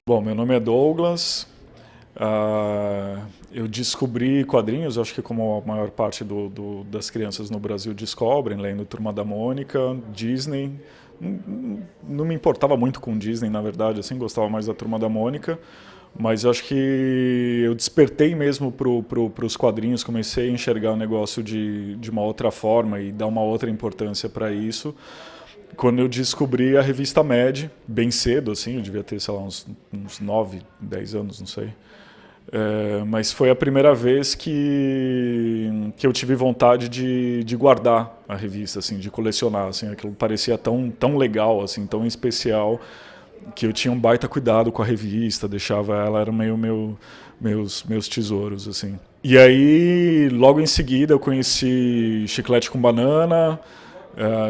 Bom, meu nome é Douglas. Eu descobri quadrinhos, acho que como a maior parte das crianças no Brasil descobrem, lendo Turma da Mônica, Disney. Não me importava muito com Disney, na verdade, assim, gostava mais da Turma da Mônica. Mas eu acho que eu despertei mesmo para os quadrinhos, comecei a enxergar o negócio de uma outra forma e dar uma outra importância para isso quando eu descobri a revista Mad, bem cedo, assim, eu devia ter, sei lá, uns 9, 10 anos, não sei. Mas foi a primeira vez que eu tive vontade de guardar a revista, assim, de colecionar, assim, aquilo parecia tão legal, assim, tão especial, que eu tinha um baita cuidado com a revista, deixava ela, era meio meus tesouros, assim. E aí, logo em seguida, eu conheci Chiclete com Banana,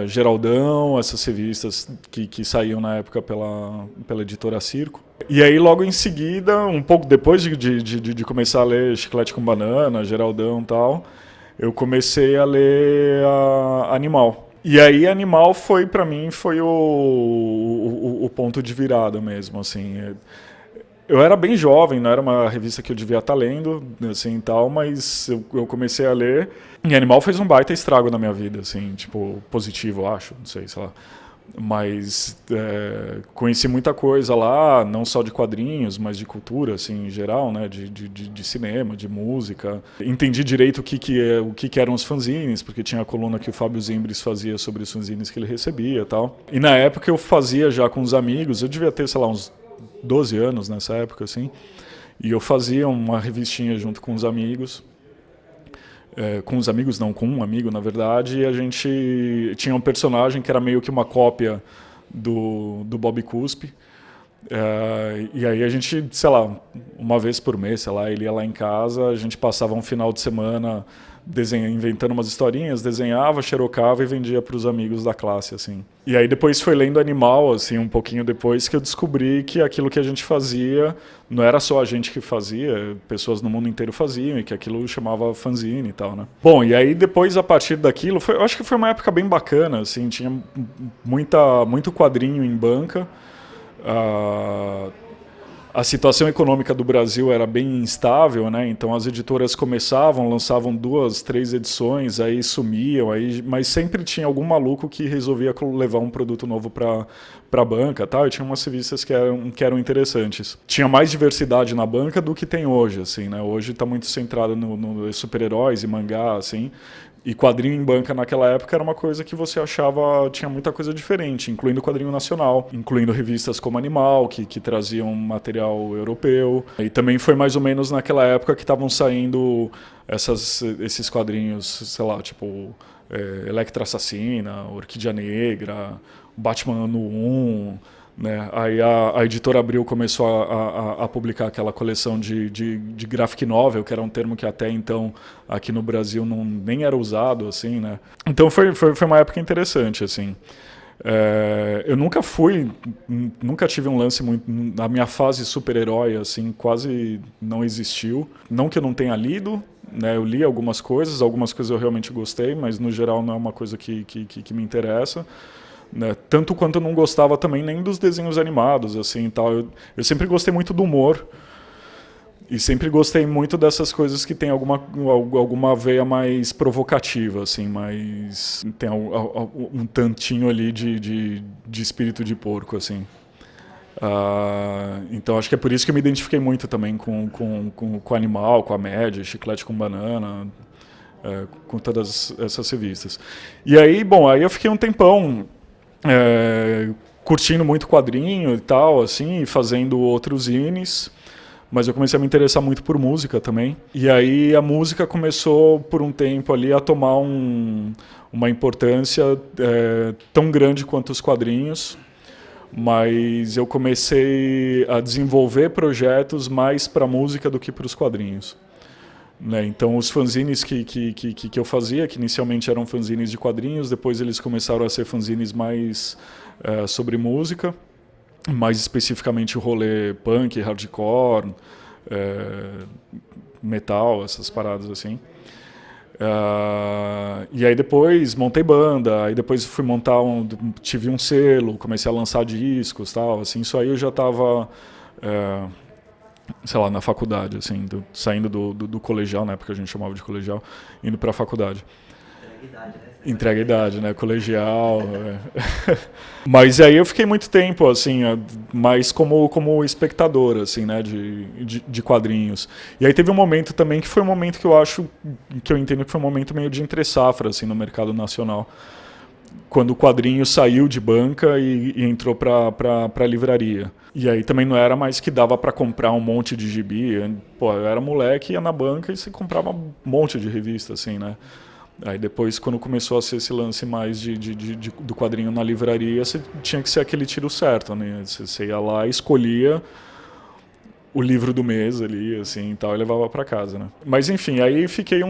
Geraldão, essas revistas que saíam na época pela editora Circo. E aí, logo em seguida, um pouco depois de começar a ler Chiclete com Banana, Geraldão e tal, eu comecei a ler Animal. E aí, Animal foi, para mim, foi o ponto de virada mesmo, assim. Eu era bem jovem, não era uma revista que eu devia estar lendo, assim, tal, mas eu comecei a ler. E Animal fez um baita estrago na minha vida, assim, tipo, positivo, eu acho, não sei, sei lá. Mas conheci muita coisa lá, não só de quadrinhos, mas de cultura, assim, em geral, né? De cinema, de música. Entendi direito o que eram os fanzines, porque tinha a coluna que o Fábio Zimbres fazia sobre os fanzines que ele recebia e tal. E na época eu fazia já com os amigos, eu devia ter, sei lá, uns 12 anos nessa época, assim. E eu fazia uma revistinha junto com os amigos. Com os amigos, não, com um amigo, na verdade, e a gente tinha um personagem que era meio que uma cópia do Bob Cuspe. E aí a gente, sei lá, uma vez por mês, sei lá, ele ia lá em casa, a gente passava um final de semana inventando umas historinhas, desenhava, xerocava e vendia para os amigos da classe, assim. E aí depois foi lendo Animal, assim, um pouquinho depois, que eu descobri que aquilo que a gente fazia não era só a gente que fazia, pessoas no mundo inteiro faziam, e que aquilo chamava fanzine e tal, né? Bom, e aí depois, a partir daquilo, eu acho que foi uma época bem bacana, assim, tinha muito quadrinho em banca. Uh, a situação econômica do Brasil era bem instável, né? Então as editoras começavam, lançavam 2, 3 edições, aí sumiam, mas sempre tinha algum maluco que resolvia levar um produto novo para a banca, tá? E tinha umas revistas que eram interessantes. Tinha mais diversidade na banca do que tem hoje, assim, né? Hoje está muito centrado no super-heróis e mangá, assim. E quadrinho em banca naquela época era uma coisa que você achava tinha muita coisa diferente, incluindo quadrinho nacional, incluindo revistas como Animal, que traziam material europeu. E também foi mais ou menos naquela época que estavam saindo esses quadrinhos, sei lá, tipo Electra Assassina, Orquídea Negra, Batman Ano 1, né? Aí a editora Abril começou a publicar aquela coleção de graphic novel, que era um termo que até então aqui no Brasil nem era usado, assim, né? Então foi uma época interessante, assim. Eu nunca tive um lance muito. A minha fase super-herói, assim, quase não existiu. Não que eu não tenha lido, né? Eu li algumas coisas eu realmente gostei, mas no geral não é uma coisa que me interessa. Né? Tanto quanto eu não gostava também nem dos desenhos animados, assim, tal. Eu sempre gostei muito do humor e sempre gostei muito dessas coisas que tem alguma veia mais provocativa, assim, mais tem um tantinho ali de espírito de porco, assim. Então acho que é por isso que eu me identifiquei muito também com o Animal, com a Média, Chiclete com Banana, com todas essas revistas. E aí, bom, aí eu fiquei um tempão curtindo muito quadrinho e tal, assim, fazendo outros zines, mas eu comecei a me interessar muito por música também. E aí a música começou, por um tempo ali, a tomar uma importância tão grande quanto os quadrinhos, mas eu comecei a desenvolver projetos mais para música do que para os quadrinhos. Né? Então os fanzines que eu fazia, que inicialmente eram fanzines de quadrinhos, depois eles começaram a ser fanzines mais sobre música, mais especificamente o rolê punk, hardcore, metal, essas paradas assim. E aí depois montei banda, aí depois fui montar tive um selo, comecei a lançar discos, tal, assim, isso aí eu já estava sei lá, na faculdade, assim, saindo do colegial, na época a gente chamava de colegial, indo para a faculdade. Entrega a idade, né? Colegial. Mas aí eu fiquei muito tempo, assim, mais como espectador, assim, né? De quadrinhos. E aí teve um momento também que foi um momento que eu entendo que foi um momento meio de entre-safra, assim, no mercado nacional. Quando o quadrinho saiu de banca e entrou para livraria. E aí também não era mais que dava para comprar um monte de gibi. Pô, eu era moleque, ia na banca e você comprava um monte de revista, assim, né? Aí depois, quando começou a ser esse lance mais do quadrinho na livraria, você tinha que ser aquele tiro certo, né? Você ia lá e escolhia o livro do mês ali, assim, e tal, e levava para casa, né? Mas enfim, aí fiquei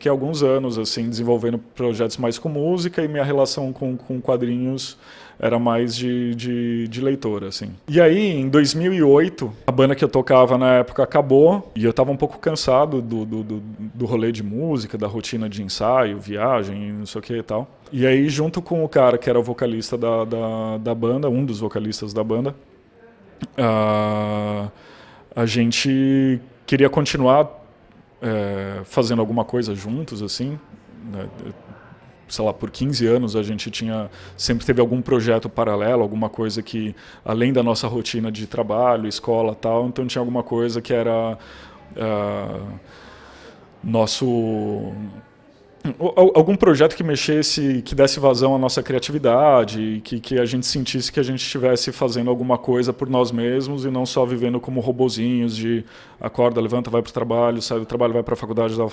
alguns anos, assim, desenvolvendo projetos mais com música e minha relação com quadrinhos era mais de leitor, assim. E aí, em 2008, a banda que eu tocava na época acabou e eu tava um pouco cansado do rolê de música, da rotina de ensaio, viagem, não sei o que e tal. E aí, junto com o cara que era o vocalista da banda, um dos vocalistas da banda, a gente queria continuar fazendo alguma coisa juntos, assim, né? Sei lá, por 15 anos a gente sempre teve algum projeto paralelo, alguma coisa que, além da nossa rotina de trabalho, escola e tal, então tinha alguma coisa que era algum projeto que mexesse, que desse vazão à nossa criatividade, que a gente sentisse que a gente estivesse fazendo alguma coisa por nós mesmos e não só vivendo como robozinhos de acorda, levanta, vai para o trabalho, sai do trabalho, vai para a faculdade, da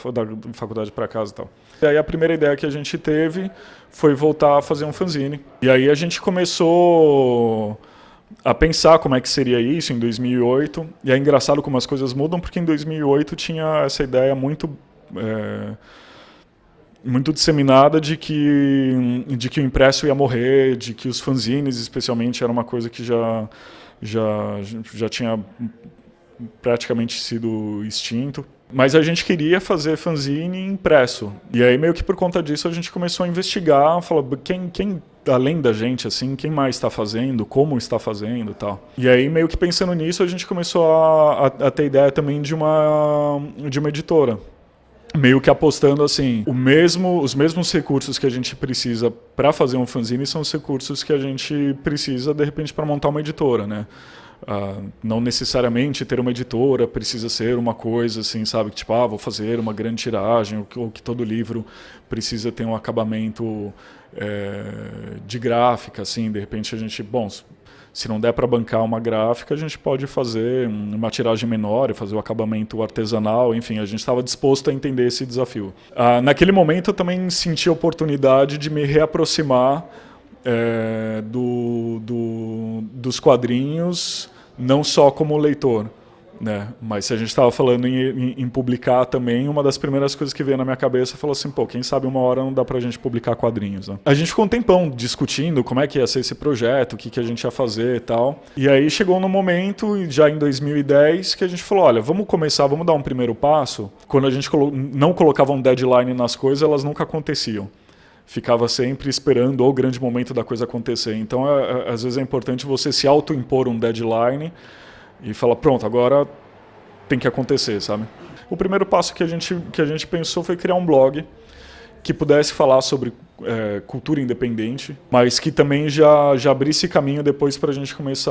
faculdade para casa e tal. E aí a primeira ideia que a gente teve foi voltar a fazer um fanzine. E aí a gente começou a pensar como é que seria isso em 2008. E é engraçado como as coisas mudam, porque em 2008 tinha essa ideia muito disseminada de que o impresso ia morrer, de que os fanzines, especialmente, era uma coisa que já tinha praticamente sido extinto. Mas a gente queria fazer fanzine impresso. E aí, meio que por conta disso, a gente começou a investigar, falar quem além da gente, assim, quem mais está fazendo, como está fazendo e tal. E aí, meio que pensando nisso, a gente começou a ter ideia também de uma editora. Meio que apostando assim, os mesmos recursos que a gente precisa para fazer um fanzine são os recursos que a gente precisa, de repente, para montar uma editora, né? Não necessariamente ter uma editora precisa ser uma coisa assim, sabe? Que tipo, vou fazer uma grande tiragem, ou que todo livro precisa ter um acabamento de gráfica, assim. De repente a gente, se não der para bancar uma gráfica, a gente pode fazer uma tiragem menor e fazer o acabamento artesanal. Enfim, a gente estava disposto a entender esse desafio. Naquele momento eu também senti a oportunidade de me reaproximar dos quadrinhos, não só como leitor, né? Mas se a gente estava falando em publicar também, uma das primeiras coisas que veio na minha cabeça falou assim, quem sabe uma hora não dá pra gente publicar quadrinhos, né? A gente ficou um tempão discutindo como é que ia ser esse projeto, o que a gente ia fazer e tal. E aí chegou no momento, já em 2010, que a gente falou, olha, vamos dar um primeiro passo. Quando a gente não colocava um deadline nas coisas, elas nunca aconteciam. Ficava sempre esperando o grande momento da coisa acontecer. Então, às vezes é importante você se autoimpor um deadline e falar, pronto, agora tem que acontecer, sabe? O primeiro passo que a gente pensou foi criar um blog que pudesse falar sobre cultura independente, mas que também já abrisse caminho depois para a gente começar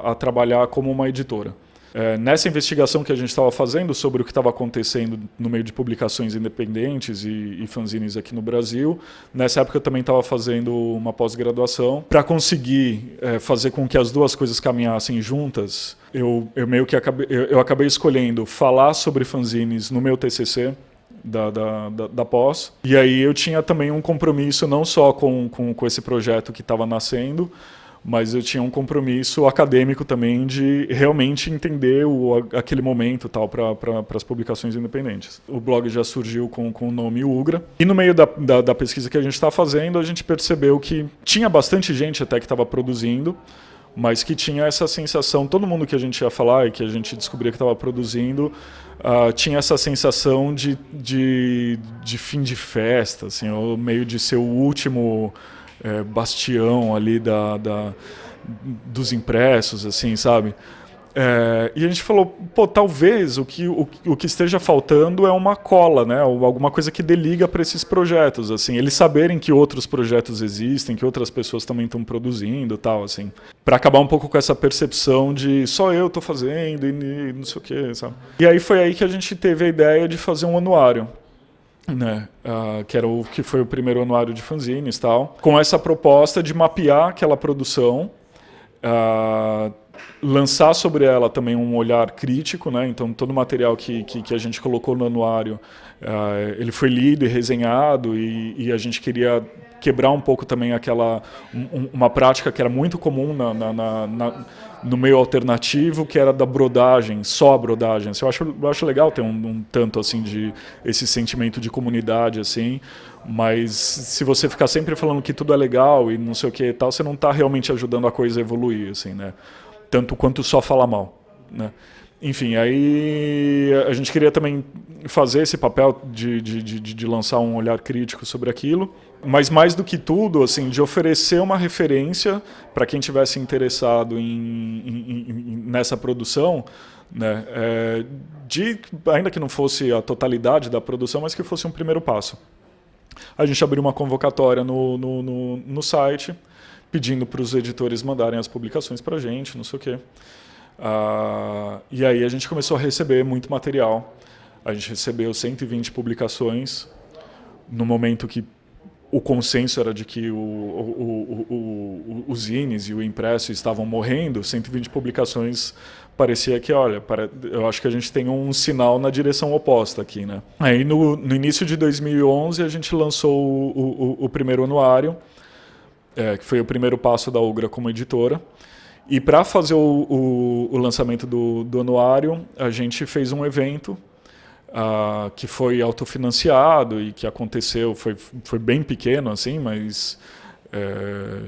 a trabalhar como uma editora. Nessa investigação que a gente estava fazendo sobre o que estava acontecendo no meio de publicações independentes e fanzines aqui no Brasil, nessa época eu também estava fazendo uma pós-graduação. Para conseguir fazer com que as duas coisas caminhassem juntas, eu meio que acabei escolhendo falar sobre fanzines no meu TCC, da pós. E aí eu tinha também um compromisso não só com esse projeto que estava nascendo, mas eu tinha um compromisso acadêmico também de realmente entender aquele momento tal para as publicações independentes. O blog já surgiu com o nome Ugra. E no meio da pesquisa que a gente está fazendo, a gente percebeu que tinha bastante gente até que estava produzindo, mas que tinha essa sensação, todo mundo que a gente ia falar e que a gente descobria que estava produzindo, tinha essa sensação de fim de festa, assim, ou meio de ser o último bastião ali dos impressos, assim, sabe? E a gente falou, pô, talvez o que esteja faltando é uma cola, né? Ou alguma coisa que dê liga para esses projetos, assim, eles saberem que outros projetos existem, que outras pessoas também estão produzindo, tal, assim, para acabar um pouco com essa percepção de só eu tô fazendo e não sei o quê, sabe? E aí foi aí que a gente teve a ideia de fazer um anuário. Né, que foi o primeiro anuário de fanzines, tal, com essa proposta de mapear aquela produção, lançar sobre ela também um olhar crítico, né? Então todo o material que a gente colocou no anuário, ele foi lido e resenhado, e a gente queria quebrar um pouco também uma prática que era muito comum no meio alternativo, que era da brodagem, só a brodagem. Eu acho legal ter um tanto assim de esse sentimento de comunidade, assim, mas se você ficar sempre falando que tudo é legal e não sei o que e tal, você não está realmente ajudando a coisa a evoluir, assim, né? Tanto quanto só falar mal, né? Enfim, aí a gente queria também fazer esse papel de lançar um olhar crítico sobre aquilo, mas mais do que tudo, assim, de oferecer uma referência para quem tivesse interessado nessa produção, né? Ainda que não fosse a totalidade da produção, mas que fosse um primeiro passo. A gente abriu uma convocatória no site, pedindo para os editores mandarem as publicações para a gente, não sei o quê. E aí a gente começou a receber muito material. A gente recebeu 120 publicações, no momento que o consenso era de que os zines e o impresso estavam morrendo. 120 publicações, parecia que, olha, eu acho que a gente tem um sinal na direção oposta aqui, né? Aí no início de 2011 a gente lançou o primeiro anuário, que foi o primeiro passo da Ugra como editora. E para fazer o lançamento do anuário, a gente fez um evento que foi autofinanciado e que aconteceu, foi bem pequeno, assim, mas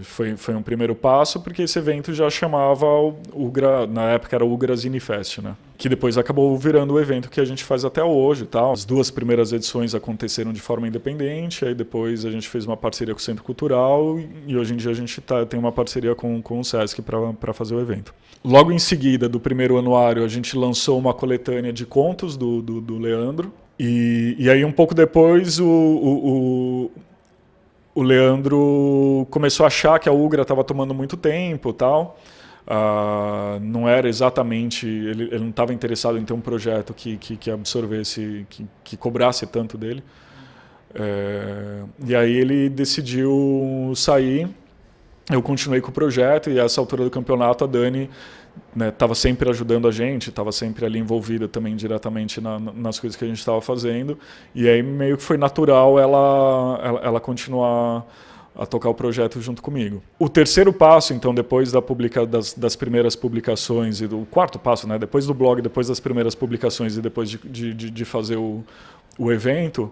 foi um primeiro passo, porque esse evento já chamava Ugra, na época era o Ugra Zine Fest, né? Que depois acabou virando o evento que a gente faz até hoje, tal. As duas primeiras edições aconteceram de forma independente, aí depois a gente fez uma parceria com o Centro Cultural e hoje em dia a gente tem uma parceria com o Sesc para fazer o evento. Logo em seguida do primeiro anuário, a gente lançou uma coletânea de contos do Leandro, e aí um pouco depois o Leandro começou a achar que a Ugra estava tomando muito tempo, tal. Não era exatamente, ele não estava interessado em ter um projeto que absorvesse, que cobrasse tanto dele. E aí ele decidiu sair. Eu continuei com o projeto, e a essa altura do campeonato a Dani estava sempre ajudando a gente, estava sempre ali envolvida também diretamente nas coisas que a gente estava fazendo, e aí meio que foi natural ela continuar a tocar o projeto junto comigo. O terceiro passo, então, depois das primeiras publicações, e do quarto passo, né, depois do blog, depois das primeiras publicações e depois de fazer o evento,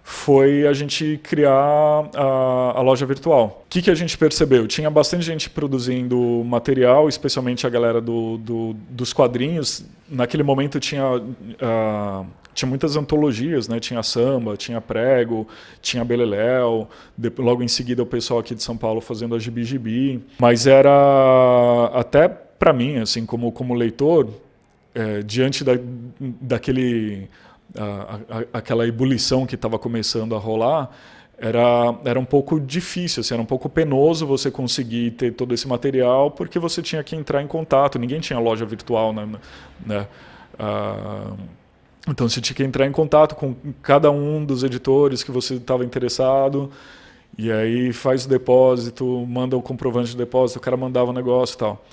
foi a gente criar a loja virtual. O que a gente percebeu? Tinha bastante gente produzindo material, especialmente a galera dos quadrinhos. Naquele momento tinha muitas antologias, né? Tinha samba, tinha prego, tinha beleléu, logo em seguida o pessoal aqui de São Paulo fazendo a gibi. Mas era, até para mim, assim, como leitor, diante daquele... aquela ebulição que estava começando a rolar, era um pouco difícil, assim, era um pouco penoso você conseguir ter todo esse material, porque você tinha que entrar em contato, ninguém tinha loja virtual, né? Então você tinha que entrar em contato com cada um dos editores que você estava interessado, e aí faz o depósito, manda o comprovante de depósito, o cara mandava o negócio e tal.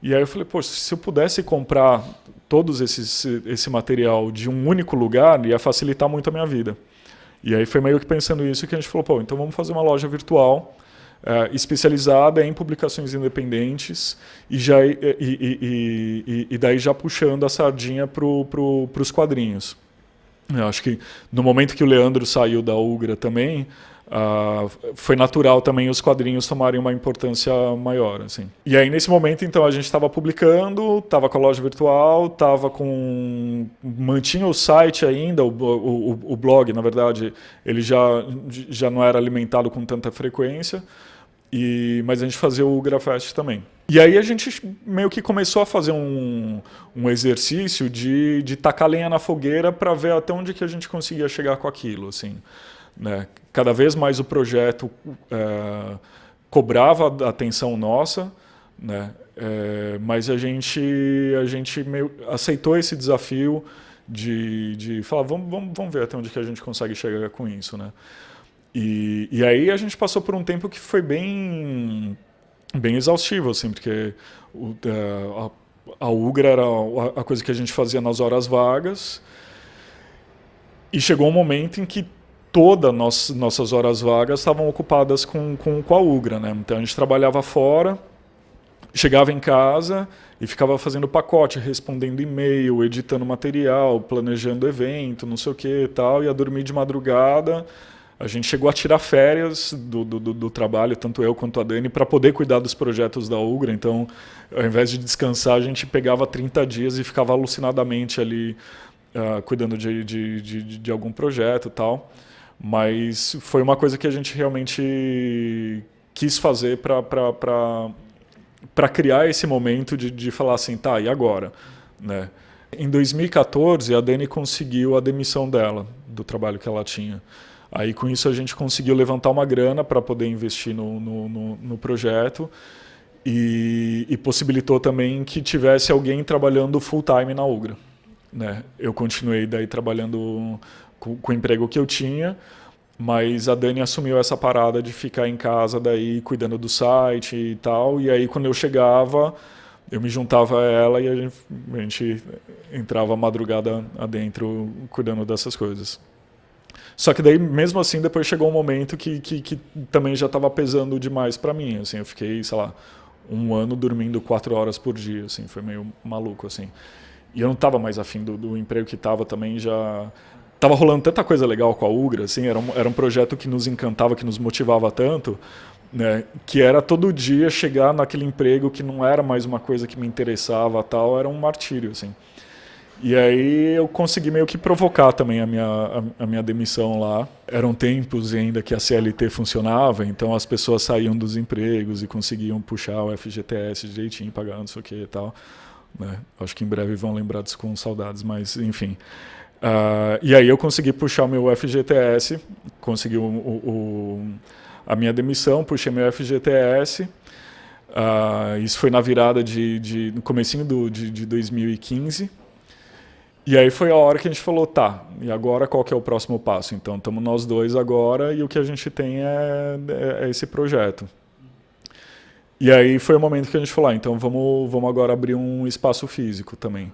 E aí eu falei, poxa, se eu pudesse comprar todo esse material de um único lugar, ia facilitar muito a minha vida. E aí foi meio que pensando isso que a gente falou, pô, então vamos fazer uma loja virtual especializada em publicações independentes e daí já puxando a sardinha para os quadrinhos. Eu acho que no momento que o Leandro saiu da Ugra também, foi natural também os quadrinhos tomarem uma importância maior, assim. E aí nesse momento então a gente estava publicando, estava com a loja virtual, mantinha o site ainda, o blog, na verdade, ele já não era alimentado com tanta frequência, Mas a gente fazia o Grafest também. E aí a gente meio que começou a fazer um exercício de tacar lenha na fogueira para ver até onde que a gente conseguia chegar com aquilo, assim, né? Cada vez mais o projeto cobrava a atenção nossa, né? Mas a gente meio aceitou esse desafio de falar, vamos ver até onde que a gente consegue chegar com isso, né? E aí a gente passou por um tempo que foi bem exaustivo, assim, porque a Ugra era a coisa que a gente fazia nas horas vagas, e chegou um momento em que todas nossas horas vagas estavam ocupadas com a Ugra, né? Então a gente trabalhava fora, chegava em casa e ficava fazendo pacote, respondendo e-mail, editando material, planejando evento, não sei o que e tal, ia dormir de madrugada. A gente chegou a tirar férias do trabalho, tanto eu quanto a Dani, para poder cuidar dos projetos da Ugra. Então, ao invés de descansar, a gente pegava 30 dias e ficava alucinadamente ali cuidando de algum projeto e tal. Mas foi uma coisa que a gente realmente quis fazer para criar esse momento de falar assim, tá, e agora? Né? Em 2014, a Dani conseguiu a demissão dela, do trabalho que ela tinha. Aí, com isso, a gente conseguiu levantar uma grana para poder investir no projeto e possibilitou também que tivesse alguém trabalhando full-time na Ugra, né? Eu continuei daí trabalhando com o emprego que eu tinha, mas a Dani assumiu essa parada de ficar em casa daí cuidando do site e tal. E aí, quando eu chegava, eu me juntava a ela e a gente entrava a madrugada adentro cuidando dessas coisas. Só que daí, mesmo assim, depois chegou um momento que também já estava pesando demais para mim. Assim, eu fiquei, sei lá, um ano dormindo 4 horas por dia. Assim, foi meio maluco, assim. E eu não estava mais afim do emprego que estava também. Já estava rolando tanta coisa legal com a Ugra. Assim, era um projeto que nos encantava, que nos motivava tanto, né, que era todo dia chegar naquele emprego que não era mais uma coisa que me interessava, tal, era um martírio, assim. E aí eu consegui meio que provocar também a minha demissão lá. Eram tempos ainda que a CLT funcionava, então as pessoas saíam dos empregos e conseguiam puxar o FGTS direitinho, pagar não sei o que e tal. Né? Acho que em breve vão lembrar disso com saudades, mas enfim. E aí eu consegui puxar o meu FGTS, consegui a minha demissão, puxei meu FGTS. Isso foi na virada no comecinho de 2015. E aí foi a hora que a gente falou, tá, e agora qual que é o próximo passo? Então, estamos nós dois agora e o que a gente tem é esse projeto. E aí foi o momento que a gente falou, então vamos agora abrir um espaço físico também.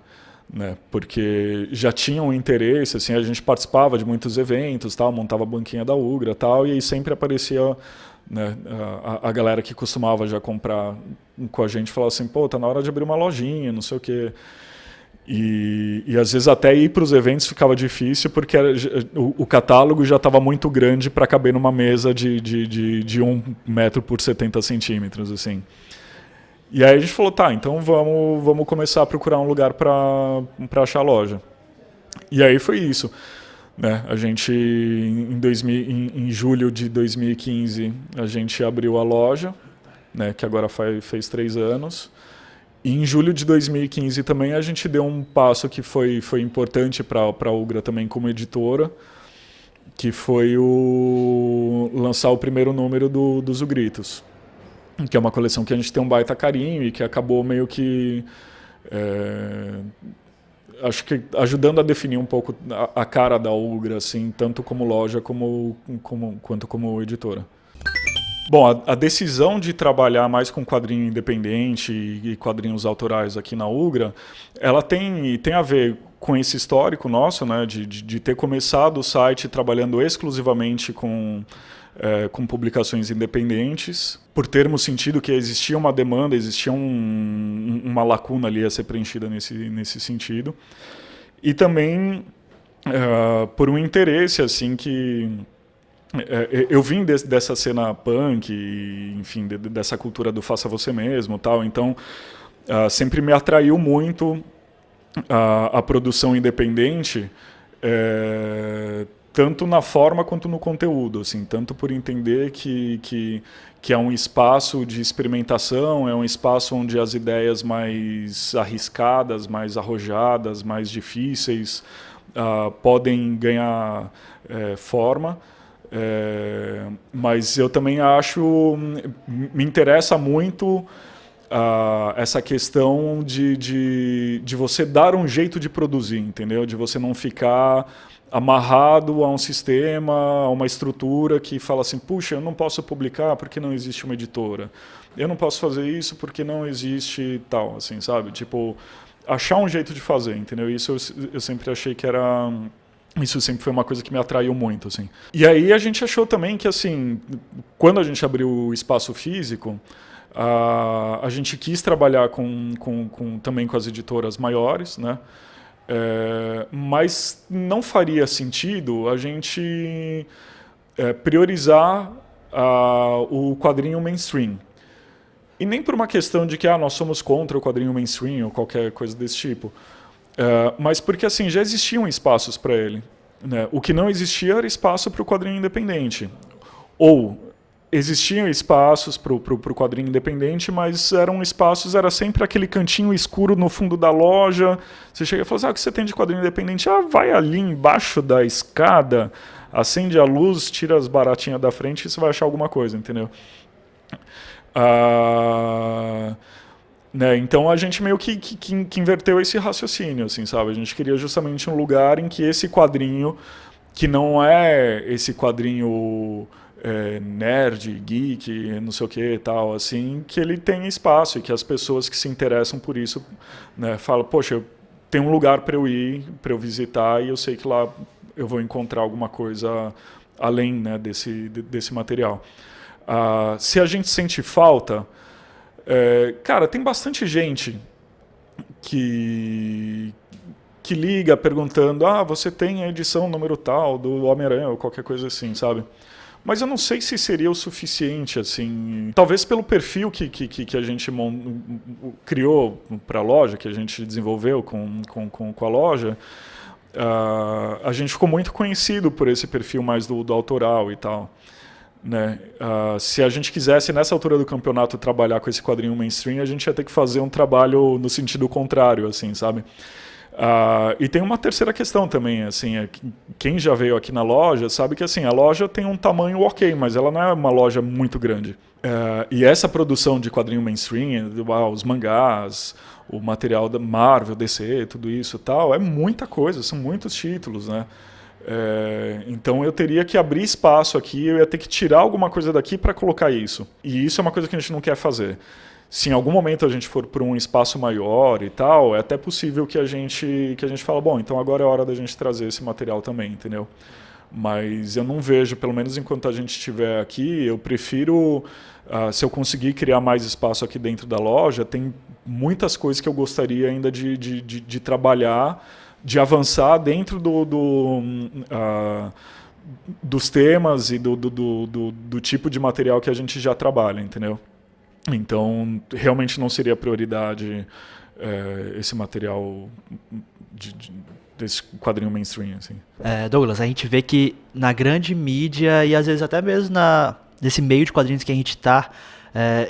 Né? Porque já tinha um interesse, assim, a gente participava de muitos eventos, tal, montava a banquinha da Ugra, tal, e aí sempre aparecia, né, a galera que costumava já comprar com a gente, falava assim, pô, tá na hora de abrir uma lojinha, não sei o quê. E às vezes até ir para os eventos ficava difícil porque o catálogo já estava muito grande para caber numa mesa de 1 metro por 70 centímetros, assim. E aí a gente falou, tá, então vamos começar a procurar um lugar para achar a loja. E aí foi isso. Né? A gente, em julho de 2015, a gente abriu a loja, né, que agora fez 3 anos. E em julho de 2015 também a gente deu um passo que foi importante para a Ugra também como editora, que foi lançar o primeiro número dos Ugritos, que é uma coleção que a gente tem um baita carinho e que acabou meio que acho que ajudando a definir um pouco a cara da Ugra, assim, tanto como loja quanto como editora. Bom, a decisão de trabalhar mais com quadrinho independente e quadrinhos autorais aqui na Ugra, ela tem a ver com esse histórico nosso, né, de ter começado o site trabalhando exclusivamente com publicações independentes, por termos sentido que existia uma demanda, existia uma lacuna ali a ser preenchida nesse sentido. E também por um interesse assim que... eu vim dessa cena punk, enfim, dessa cultura do faça você mesmo, tal. Então sempre me atraiu muito a produção independente, tanto na forma quanto no conteúdo, assim, tanto por entender que é um espaço de experimentação, é um espaço onde as ideias mais arriscadas, mais arrojadas, mais difíceis podem ganhar forma. Mas eu também me interessa muito essa questão de você dar um jeito de produzir, entendeu? De você não ficar amarrado a um sistema, a uma estrutura que fala assim, puxa, eu não posso publicar porque não existe uma editora. Eu não posso fazer isso porque não existe tal, assim, sabe? Tipo, achar um jeito de fazer, entendeu? Isso eu sempre achei que era... Isso sempre foi uma coisa que me atraiu muito, assim. E aí a gente achou também que, assim, quando a gente abriu o espaço físico, a gente quis trabalhar também com as editoras maiores, né? Mas não faria sentido a gente priorizar o quadrinho mainstream. E nem por uma questão de que nós somos contra o quadrinho mainstream ou qualquer coisa desse tipo. Mas porque assim, já existiam espaços para ele. Né? O que não existia era espaço para o quadrinho independente. Ou existiam espaços para o quadrinho independente, mas era sempre aquele cantinho escuro no fundo da loja. Você chega e fala assim, o que você tem de quadrinho independente? Vai ali embaixo da escada, acende a luz, tira as baratinhas da frente e você vai achar alguma coisa, entendeu? Né? Então a gente meio que inverteu esse raciocínio, assim, sabe? A gente queria justamente um lugar em que esse quadrinho, que não é esse quadrinho nerd, geek, não sei o que e tal, assim, que ele tem espaço e que as pessoas que se interessam por isso, né, falam, poxa, tem um lugar para eu ir, para eu visitar e eu sei que lá eu vou encontrar alguma coisa além, né, desse material. Se a gente sente falta, cara, tem bastante gente que liga perguntando, você tem a edição número tal do Homem-Aranha ou qualquer coisa assim, sabe? Mas eu não sei se seria o suficiente, assim. Talvez pelo perfil que a gente criou para a loja, que a gente desenvolveu com a loja, a gente ficou muito conhecido por esse perfil mais do autoral e tal. Né? Se a gente quisesse, nessa altura do campeonato, trabalhar com esse quadrinho mainstream, a gente ia ter que fazer um trabalho no sentido contrário, assim, sabe? E tem uma terceira questão também, assim, quem já veio aqui na loja sabe que assim, a loja tem um tamanho ok, mas ela não é uma loja muito grande. E essa produção de quadrinho mainstream, os mangás, o material da Marvel, DC, tudo isso e tal, é muita coisa, são muitos títulos, né? Então eu teria que abrir espaço aqui, eu ia ter que tirar alguma coisa daqui para colocar isso. E isso é uma coisa que a gente não quer fazer. Se em algum momento a gente for para um espaço maior e tal, é até possível que a gente fala, bom, então agora é hora da gente trazer esse material também, entendeu? Mas eu não vejo, pelo menos enquanto a gente estiver aqui, eu prefiro, se eu conseguir criar mais espaço aqui dentro da loja, tem muitas coisas que eu gostaria ainda de trabalhar, de avançar dentro dos temas e do tipo de material que a gente já trabalha, entendeu? Então, realmente não seria prioridade esse material desse quadrinho mainstream. Assim. Douglas, a gente vê que na grande mídia e às vezes até mesmo nesse meio de quadrinhos que a gente está,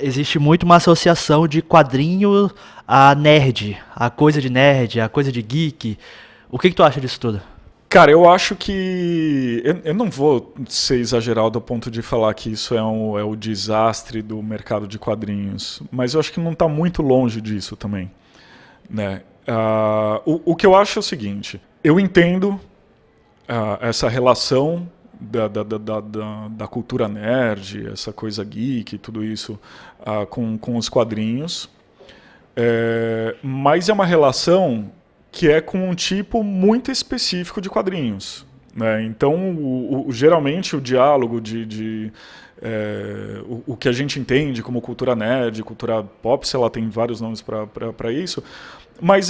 existe muito uma associação de quadrinho a nerd, a coisa de nerd, a coisa de geek. O que tu acha disso tudo? Cara, eu acho que... Eu não vou ser exagerado ao ponto de falar que isso é o desastre do mercado de quadrinhos, mas eu acho que não está muito longe disso também. Né? O que eu acho é o seguinte, eu entendo essa relação da cultura nerd, essa coisa geek e tudo isso com os quadrinhos, mas é uma relação que é com um tipo muito específico de quadrinhos. Né? Então, geralmente, o diálogo o que a gente entende como cultura nerd, cultura pop, sei lá, tem vários nomes para isso, mas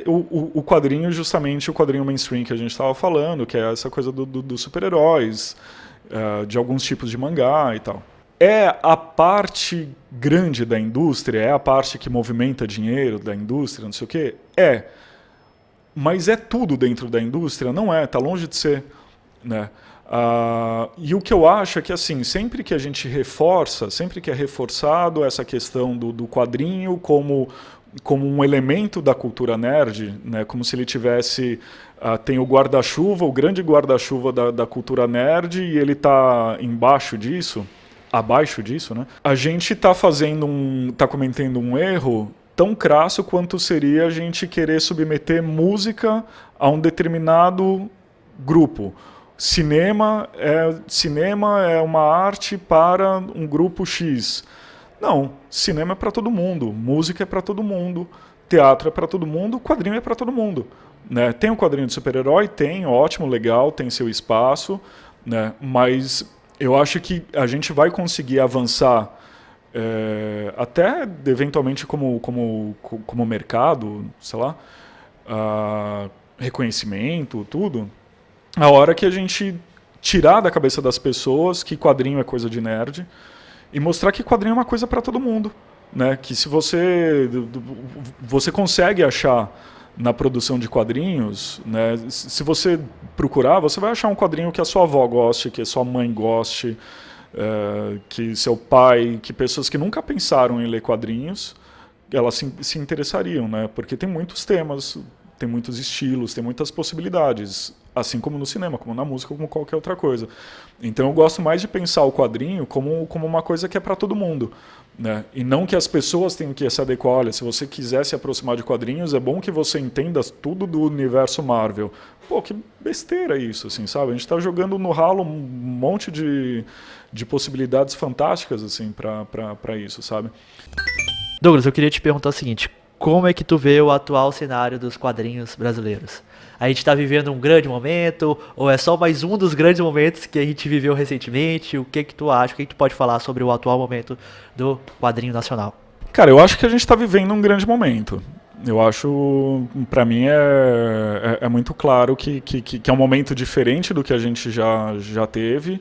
o quadrinho, justamente o quadrinho mainstream que a gente estava falando, que é essa coisa dos super-heróis, de alguns tipos de mangá e tal. É a parte grande da indústria, é a parte que movimenta dinheiro da indústria, não sei o quê? Mas é tudo dentro da indústria? Não é, está longe de ser. né? E o que eu acho é que, assim, sempre que a gente reforça, sempre que é reforçado essa questão do quadrinho como um elemento da cultura nerd, né? Como se ele tivesse... tem o guarda-chuva, o grande guarda-chuva da cultura nerd, e ele está embaixo disso, abaixo disso, né? A gente está cometendo um erro tão crasso quanto seria a gente querer submeter música a um determinado grupo. Cinema é uma arte para um grupo X. Não, cinema é para todo mundo, música é para todo mundo, teatro é para todo mundo, quadrinho é para todo mundo. Né? Tem o quadrinho de super-herói? Tem, ótimo, legal, tem seu espaço, né? Mas eu acho que a gente vai conseguir avançar até eventualmente como mercado, sei lá, reconhecimento, tudo, a hora que a gente tirar da cabeça das pessoas que quadrinho é coisa de nerd e mostrar que quadrinho é uma coisa para todo mundo, né? Que se você consegue achar na produção de quadrinhos, né? Se você procurar, você vai achar um quadrinho que a sua avó goste, que a sua mãe goste, que seu pai, que pessoas que nunca pensaram em ler quadrinhos, elas se interessariam, né? Porque tem muitos temas, tem muitos estilos, tem muitas possibilidades, assim como no cinema, como na música, como qualquer outra coisa. Então eu gosto mais de pensar o quadrinho como uma coisa que é para todo mundo, né? E não que as pessoas tenham que se adequar. Olha, se você quiser se aproximar de quadrinhos, é bom que você entenda tudo do universo Marvel. Pô, que besteira isso, assim, sabe? A gente está jogando no ralo um monte de possibilidades fantásticas, assim, para isso, sabe? Douglas, eu queria te perguntar o seguinte: como é que tu vê o atual cenário dos quadrinhos brasileiros? A gente está vivendo um grande momento, ou é só mais um dos grandes momentos que a gente viveu recentemente? O que tu acha? O que tu pode falar sobre o atual momento do quadrinho nacional? Cara, eu acho que a gente está vivendo um grande momento. Eu acho, para mim, é muito claro que é um momento diferente do que a gente já teve,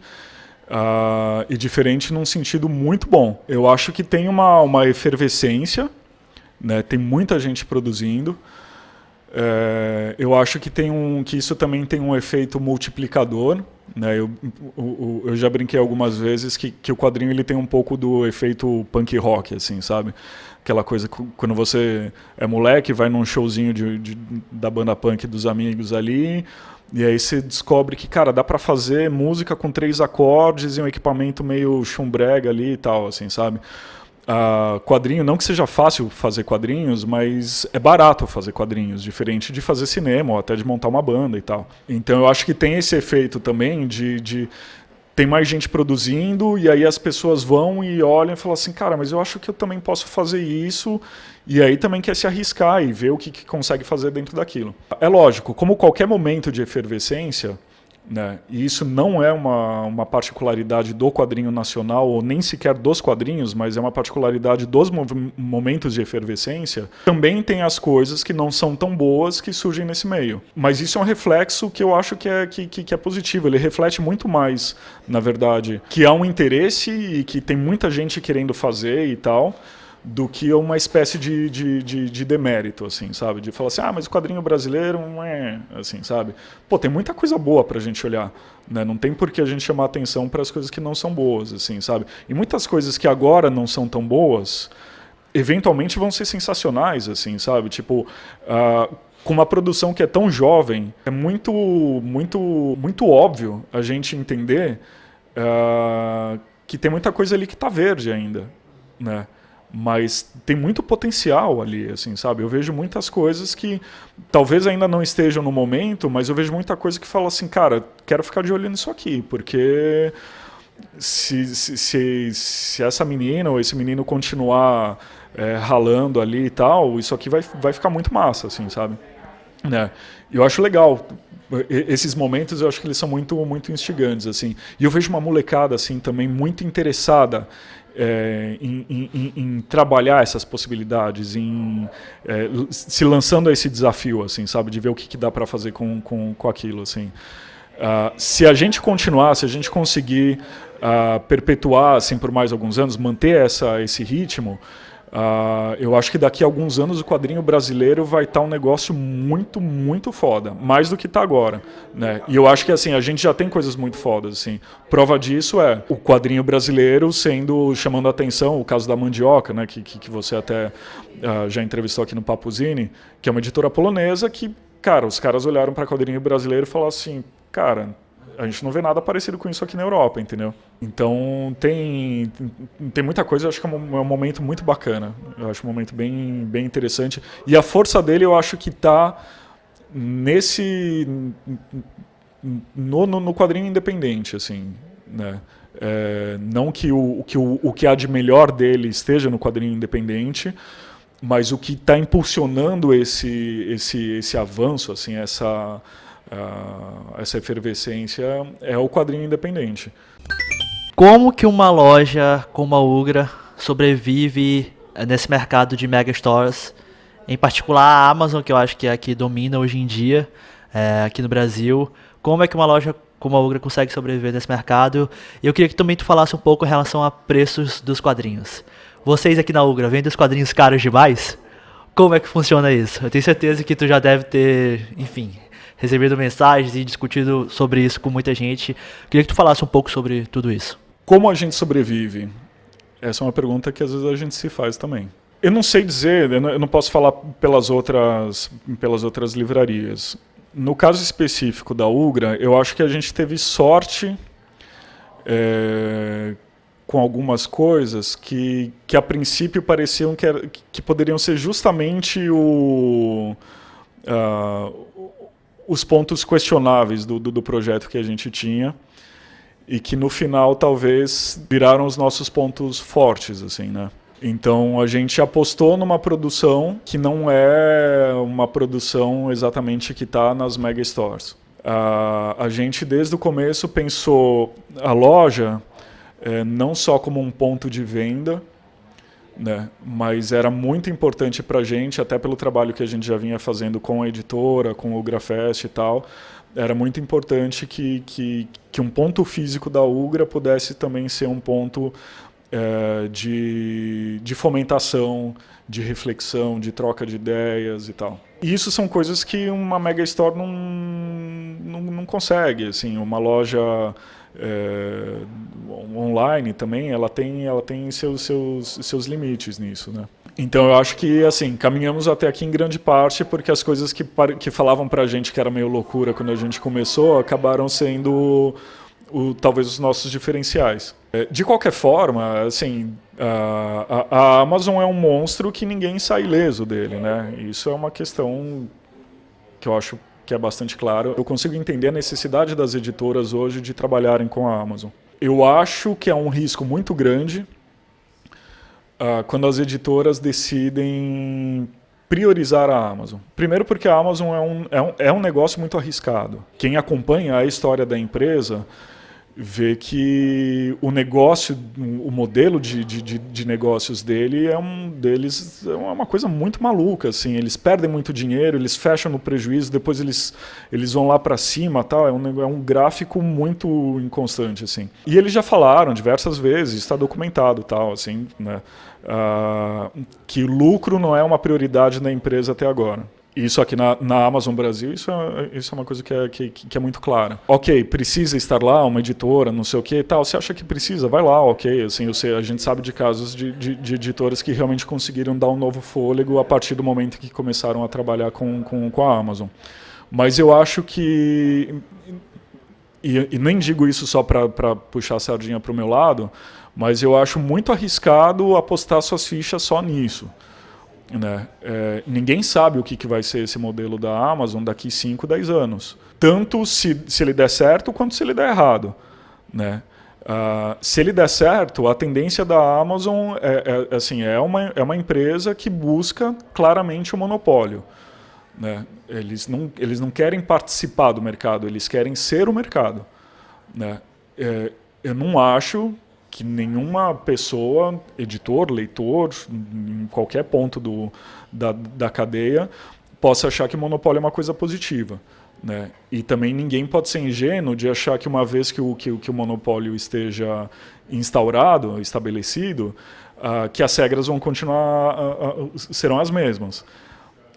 e diferente num sentido muito bom. Eu acho que tem uma efervescência, né? Tem muita gente produzindo. Eu acho que que isso também tem um efeito multiplicador, né? Eu já brinquei algumas vezes que o quadrinho ele tem um pouco do efeito punk rock, assim, sabe? Aquela coisa quando você é moleque, vai num showzinho da banda punk dos amigos ali, e aí você descobre que, cara, dá pra fazer música com 3 acordes e um equipamento meio chumbrega ali e tal, assim, sabe? Quadrinho, não que seja fácil fazer quadrinhos, mas é barato fazer quadrinhos, diferente de fazer cinema ou até de montar uma banda e tal. Então eu acho que tem esse efeito também tem mais gente produzindo, e aí as pessoas vão e olham e falam assim, cara, mas eu acho que eu também posso fazer isso, e aí também quer se arriscar e ver o que consegue fazer dentro daquilo. É lógico, como qualquer momento de efervescência, né, e isso não é uma particularidade do quadrinho nacional, ou nem sequer dos quadrinhos, mas é uma particularidade dos momentos de efervescência, também tem as coisas que não são tão boas que surgem nesse meio. Mas isso é um reflexo que eu acho que é positivo. Ele reflete muito mais, na verdade, que há um interesse e que tem muita gente querendo fazer e tal, do que uma espécie de demérito, assim, sabe? De falar assim, mas o quadrinho brasileiro não é, assim, sabe? Pô, tem muita coisa boa pra gente olhar, né? Não tem por que a gente chamar atenção para as coisas que não são boas, assim, sabe? E muitas coisas que agora não são tão boas, eventualmente vão ser sensacionais, assim, sabe? Tipo, com uma produção que é tão jovem, é muito, muito, muito óbvio a gente entender que tem muita coisa ali que tá verde ainda, né? Mas tem muito potencial ali, assim, sabe? Eu vejo muitas coisas que talvez ainda não estejam no momento, mas eu vejo muita coisa que fala assim, cara, quero ficar de olho nisso aqui, porque se essa menina ou esse menino continuar ralando ali e tal, isso aqui vai ficar muito massa, assim, sabe? Né? Eu acho legal. Esses momentos eu acho que eles são muito, muito instigantes, assim. E eu vejo uma molecada assim também muito interessada em trabalhar essas possibilidades, se lançando a esse desafio, assim, sabe, de ver o que dá para fazer com aquilo, assim. Se a gente continuar, se a gente conseguir perpetuar assim por mais alguns anos, manter esse ritmo, Eu acho que daqui a alguns anos o quadrinho brasileiro vai estar um negócio muito, muito foda, mais do que está agora, né? E eu acho que assim, a gente já tem coisas muito fodas, assim. Prova disso é o quadrinho brasileiro chamando a atenção, o caso da Mandioca, né? Que você até já entrevistou aqui no Papuzini, que é uma editora polonesa que, cara, os caras olharam para o quadrinho brasileiro e falaram assim, cara, a gente não vê nada parecido com isso aqui na Europa, entendeu? Então tem muita coisa, eu acho que é um momento muito bacana. Eu acho um momento bem interessante. E a força dele eu acho que está no quadrinho independente, assim, né? Não que o que há de melhor dele esteja no quadrinho independente, mas o que está impulsionando esse avanço, assim, essa efervescência é o quadrinho independente. Como que uma loja como a Ugra sobrevive nesse mercado de mega stores, em particular a Amazon, que eu acho que é a que domina hoje em dia aqui no Brasil? Como é que uma loja como a Ugra consegue sobreviver nesse mercado? E eu queria que também tu falasse um pouco em relação a preços dos quadrinhos. Vocês aqui na Ugra vendem os quadrinhos caros demais? Como é que funciona isso? Eu tenho certeza que tu já deve ter, enfim, recebido mensagens e discutido sobre isso com muita gente. Queria que tu falasse um pouco sobre tudo isso. Como a gente sobrevive? Essa é uma pergunta que às vezes a gente se faz também. Eu não sei dizer, eu não posso falar pelas outras livrarias. No caso específico da Ugra, eu acho que a gente teve sorte com algumas coisas que a princípio pareciam que poderiam ser justamente os pontos questionáveis do projeto que a gente tinha e que no final talvez viraram os nossos pontos fortes, assim, né? Então a gente apostou numa produção que não é uma produção exatamente que está nas mega stores. A gente desde o começo pensou a loja não só como um ponto de venda, né, mas era muito importante para a gente, até pelo trabalho que a gente já vinha fazendo com a editora, com o Grafest e tal, era muito importante que um ponto físico da Ugra pudesse também ser um ponto de fomentação, de reflexão, de troca de ideias e tal. E isso são coisas que uma mega store não consegue. Assim, uma loja online também, ela tem seus limites nisso, né? Então eu acho que assim, caminhamos até aqui em grande parte porque as coisas que falavam pra gente que era meio loucura quando a gente começou acabaram sendo talvez os nossos diferenciais. De qualquer forma, assim, a Amazon é um monstro que ninguém sai ileso dele, né? Isso é uma questão que eu acho que é bastante claro. Eu consigo entender a necessidade das editoras hoje de trabalharem com a Amazon. Eu acho que é um risco muito grande quando as editoras decidem priorizar a Amazon. Primeiro porque a Amazon é um negócio muito arriscado. Quem acompanha a história da empresa vê que o modelo de negócios dele é uma coisa muito maluca, assim. Eles perdem muito dinheiro, eles fecham no prejuízo, depois eles vão lá para cima, tal. É um gráfico muito inconstante, assim. E eles já falaram diversas vezes, está documentado, tal, assim, né, que o lucro não é uma prioridade da empresa até agora. Isso aqui na Amazon Brasil, isso é uma coisa que é muito clara. Ok, precisa estar lá, uma editora, não sei o que e tal. Você acha que precisa? Vai lá, ok. Assim, a gente sabe de casos de editoras que realmente conseguiram dar um novo fôlego a partir do momento que começaram a trabalhar com a Amazon. Mas eu acho que... E nem digo isso só para puxar a sardinha para o meu lado, mas eu acho muito arriscado apostar suas fichas só nisso. Né? Ninguém sabe o que vai ser esse modelo da Amazon daqui 5, 10 anos. Tanto se ele der certo, quanto se ele der errado. Né? Se ele der certo, a tendência da Amazon é uma empresa que busca claramente o monopólio. Né? Eles não querem participar do mercado, eles querem ser o mercado. Né? Eu não acho que nenhuma pessoa, editor, leitor, em qualquer ponto da cadeia, possa achar que monopólio é uma coisa positiva. Né? E também ninguém pode ser ingênuo de achar que uma vez que o monopólio esteja instaurado, estabelecido, que as regras vão continuar, serão as mesmas.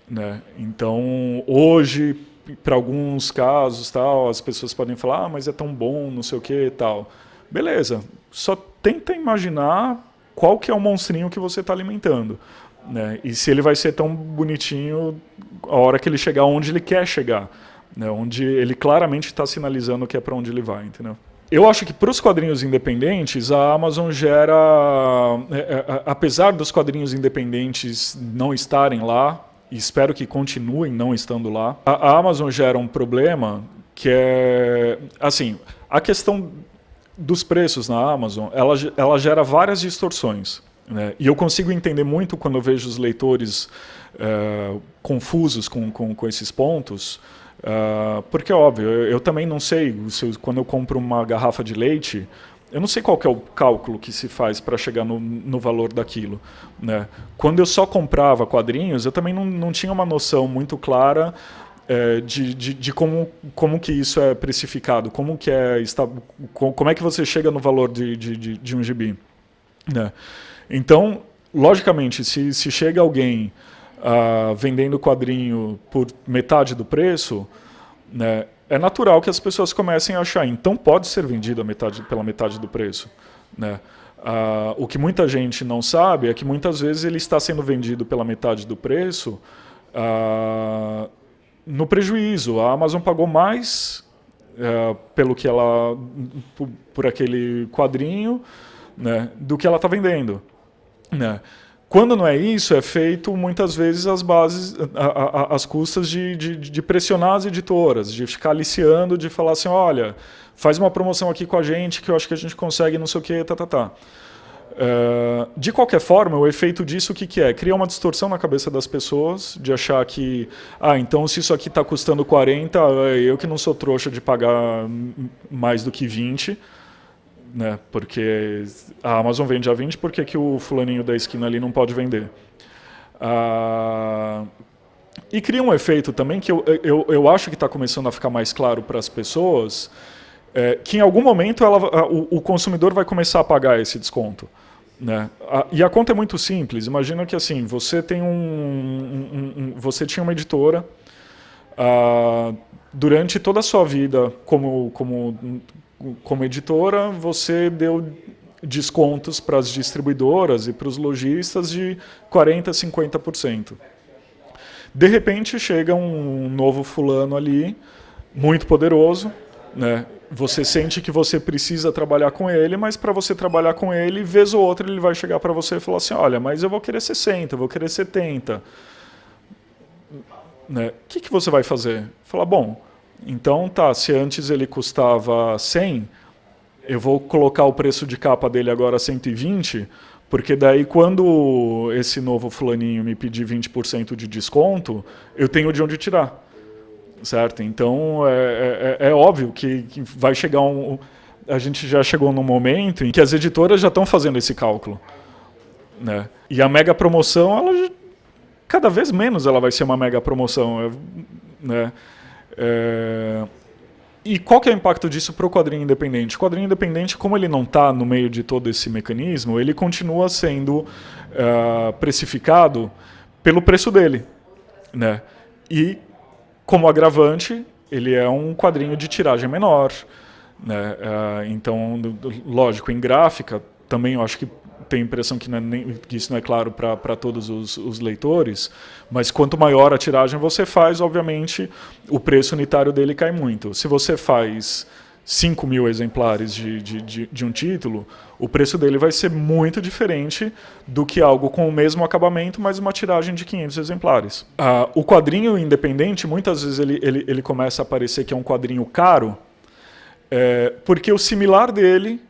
Né? Então, hoje, para alguns casos, tal, as pessoas podem falar, mas é tão bom, não sei o que e tal. Beleza, só tenta imaginar qual que é o monstrinho que você está alimentando. Né? E se ele vai ser tão bonitinho a hora que ele chegar onde ele quer chegar. Né? Onde ele claramente está sinalizando que é para onde ele vai. Entendeu? Eu acho que para os quadrinhos independentes, a Amazon gera... apesar dos quadrinhos independentes não estarem lá, e espero que continuem não estando lá, a Amazon gera um problema que é... Assim, a questão dos preços na Amazon, ela gera várias distorções. Né? E eu consigo entender muito quando eu vejo os leitores confusos com esses pontos, porque, óbvio, eu também não sei, quando eu compro uma garrafa de leite, eu não sei qual que é o cálculo que se faz para chegar no valor daquilo. Né? Quando eu só comprava quadrinhos, eu também não tinha uma noção muito clara de como que isso é precificado, como é que você chega no valor de um gibi. Né? Então, logicamente, se chega alguém vendendo quadrinho por metade do preço, né, é natural que as pessoas comecem a achar, então pode ser vendido pela metade do preço. Né? O que muita gente não sabe é que muitas vezes ele está sendo vendido pela metade do preço no prejuízo. A Amazon pagou mais pelo que por aquele quadrinho, né, do que ela está vendendo. Né? Quando não é isso, é feito muitas vezes as custas de pressionar as editoras, de ficar aliciando, de falar assim, olha, faz uma promoção aqui com a gente que eu acho que a gente consegue não sei o que, De qualquer forma, o efeito disso o que é? Cria uma distorção na cabeça das pessoas, de achar que, então se isso aqui está custando 40, eu que não sou trouxa de pagar mais do que 20, né? Porque a Amazon vende a 20, por que o fulaninho da esquina ali não pode vender? E cria um efeito também que eu acho que está começando a ficar mais claro para as pessoas, que em algum momento o consumidor vai começar a pagar esse desconto. Né? E a conta é muito simples. Imagina que assim, você tem você tinha uma editora, durante toda a sua vida como editora, você deu descontos para as distribuidoras e para os lojistas de 40%, 50%. De repente chega um novo fulano ali, muito poderoso, né? Você sente que você precisa trabalhar com ele, mas para você trabalhar com ele, vez ou outra ele vai chegar para você e falar assim, olha, mas eu vou querer 60, eu vou querer 70. Né? O que você vai fazer? Falar, bom, então se antes ele custava 100, eu vou colocar o preço de capa dele agora a 120, porque daí quando esse novo fulaninho me pedir 20% de desconto, eu tenho de onde tirar. Certo? Então, é óbvio que vai chegar a gente já chegou num momento em que as editoras já estão fazendo esse cálculo. Né? E a mega promoção, cada vez menos ela vai ser uma mega promoção. Né? E qual que é o impacto disso para o quadrinho independente? O quadrinho independente, como ele não está no meio de todo esse mecanismo, ele continua sendo precificado pelo preço dele. Né? E como agravante, ele é um quadrinho de tiragem menor. Né? Então, lógico, em gráfica, também eu acho que tenho a impressão que isso não é claro para todos os leitores, mas quanto maior a tiragem você faz, obviamente, o preço unitário dele cai muito. Se você faz 5.000 exemplares de um título, o preço dele vai ser muito diferente do que algo com o mesmo acabamento, mas uma tiragem de 500 exemplares. O quadrinho independente, muitas vezes ele começa a parecer que é um quadrinho caro, porque o similar dele,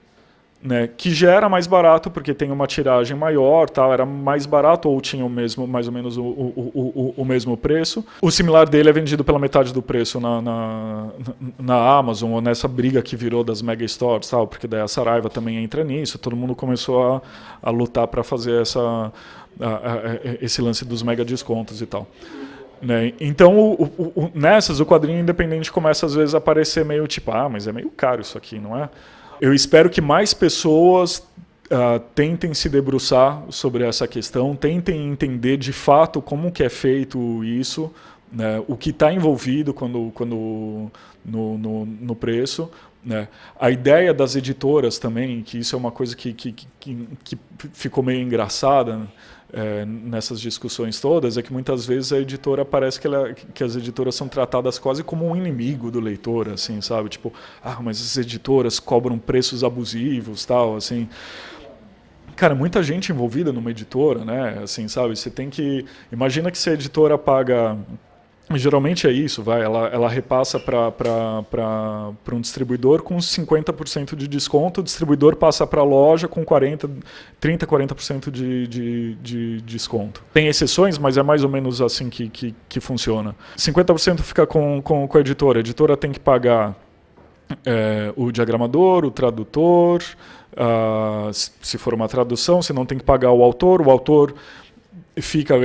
né, que já era mais barato, porque tem uma tiragem maior, tal, era mais barato ou tinha mais ou menos o mesmo preço. O similar dele é vendido pela metade do preço na Amazon, ou nessa briga que virou das mega stores, tal, porque daí a Saraiva também entra nisso, todo mundo começou a lutar para fazer esse lance dos mega descontos e tal. Né? Então, nessas, o quadrinho independente começa às vezes a parecer meio tipo, mas é meio caro isso aqui, não é? Eu espero que mais pessoas tentem se debruçar sobre essa questão, tentem entender de fato como que é feito isso, né, o que está envolvido no preço. Né. A ideia das editoras também, que isso é uma coisa que ficou meio engraçada nessas discussões todas, é que muitas vezes a editora parece que as editoras são tratadas quase como um inimigo do leitor, assim, sabe? Tipo, mas as editoras cobram preços abusivos, tal, assim. Cara, muita gente envolvida numa editora, né? Assim, sabe? Você tem que... Imagina que se a editora paga... Geralmente é isso, ela repassa para um distribuidor com 50% de desconto, o distribuidor passa para a loja com 30, 40% de desconto. Tem exceções, mas é mais ou menos assim que funciona. 50% fica com a editora tem que pagar o diagramador, o tradutor, se for uma tradução, se não tem que pagar o autor fica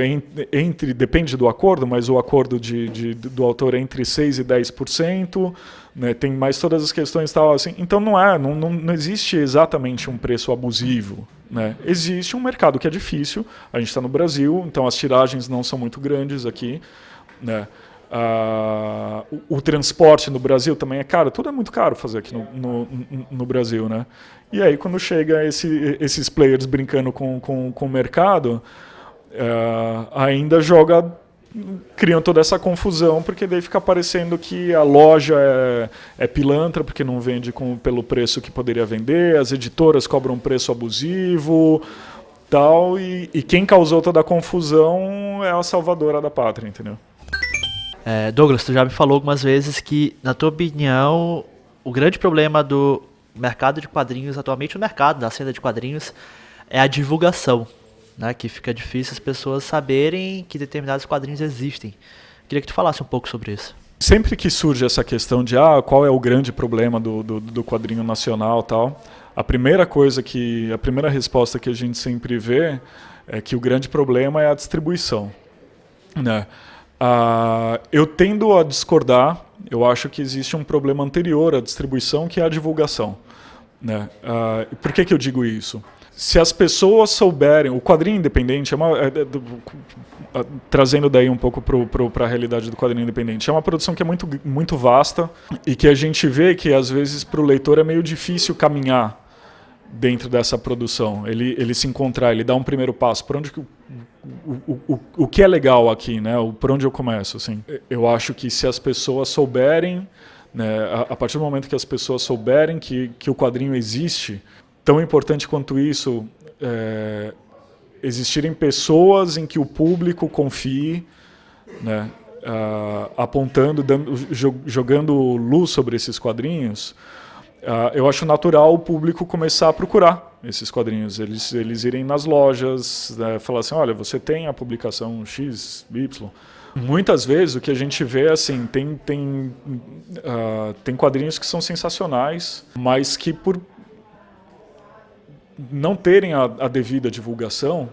depende do acordo, mas o acordo do autor é entre 6% e 10%, né, tem mais todas as questões tal, assim. Então não existe exatamente um preço abusivo. Né. Existe um mercado que é difícil, a gente está no Brasil, então as tiragens não são muito grandes aqui. Né. O transporte no Brasil também é caro, tudo é muito caro fazer aqui no Brasil. Né. E aí quando chega esses players brincando com o mercado, ainda criam toda essa confusão, porque daí fica parecendo que a loja é pilantra, porque não vende pelo preço que poderia vender, as editoras cobram um preço abusivo, tal, e quem causou toda a confusão é a salvadora da pátria, entendeu? Douglas, tu já me falou algumas vezes que, na tua opinião, o grande problema do mercado de quadrinhos, atualmente o mercado da cena de quadrinhos, é a divulgação. Né, que fica difícil as pessoas saberem que determinados quadrinhos existem. Queria que tu falasse um pouco sobre isso. Sempre que surge essa questão de qual é o grande problema do quadrinho nacional, tal, a primeira resposta que a gente sempre vê é que o grande problema é a distribuição. Né? Eu tendo a discordar, eu acho que existe um problema anterior à distribuição, que é a divulgação. Né? Por que eu digo isso? Se as pessoas souberem, o quadrinho independente trazendo daí um pouco para a realidade do quadrinho independente, é uma produção que é muito, muito vasta e que a gente vê que às vezes para o leitor é meio difícil caminhar dentro dessa produção, ele se encontrar, ele dá um primeiro passo, por onde o que é legal aqui, né? Por onde eu começo, assim. Eu acho que se as pessoas souberem, né, a partir do momento que as pessoas souberem que o quadrinho existe, tão importante quanto isso, existirem pessoas em que o público confie, né, apontando, jogando luz sobre esses quadrinhos, eu acho natural o público começar a procurar esses quadrinhos, eles irem nas lojas, né, falar assim, olha, você tem a publicação X, Y. Muitas vezes o que a gente vê assim, tem quadrinhos que são sensacionais, mas que por não terem a devida divulgação,